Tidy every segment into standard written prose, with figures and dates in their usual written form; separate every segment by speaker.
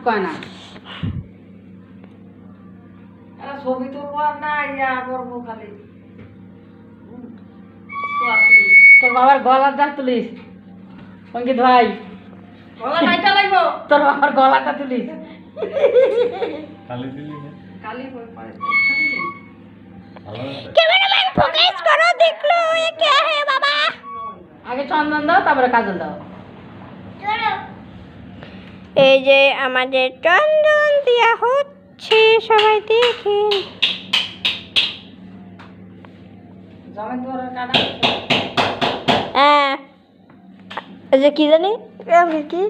Speaker 1: কয় না
Speaker 2: ছবি তুলবো না ইয়া করবো খালি
Speaker 1: তোর বাবার গলার দাগ তুলিস অঙ্কিত ভাই
Speaker 2: গলা লাইটা লাগবো
Speaker 1: তোর বাবার গলাটা তুলিস
Speaker 2: কালি পরে
Speaker 3: कैमरामैन फोकस करो देख लो ये क्या है बाबा
Speaker 1: আগে চন্দন দাও তারপরে কাজল দাও
Speaker 3: এই যে আমাদের চন্দন দেয়া হচ্ছে সবাই দেখেন
Speaker 2: জমে তোর কাটা
Speaker 3: হ্যাঁ এই যে কি জানি কি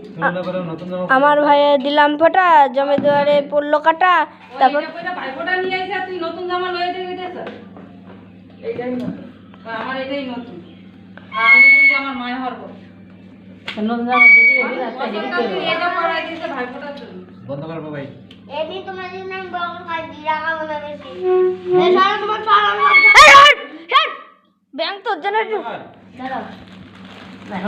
Speaker 3: আমার ভাইয়া দিলাম ফোটা জমে দুয়ারে পড়লো কাটা তারপর
Speaker 2: ভাইফোঁটা নিয়ে আইছে তুই নতুন জামা লয়ে দিয়ে গেছিস এইটাই নতুন আমার এটাই নতুন আর নতুন যে আমার মায়ের হরব
Speaker 1: নতুন জামা দিদি
Speaker 2: এটা পরাই দিতে ভাইফোঁটার জন্য
Speaker 4: বন্ধ কর ভাই
Speaker 3: এমনি তোমাদের নাম বড় কাজ দিলাম মনে বেশি এই সারা তোমার সারা ব্যাংক তোর জন্য দাঁড়াও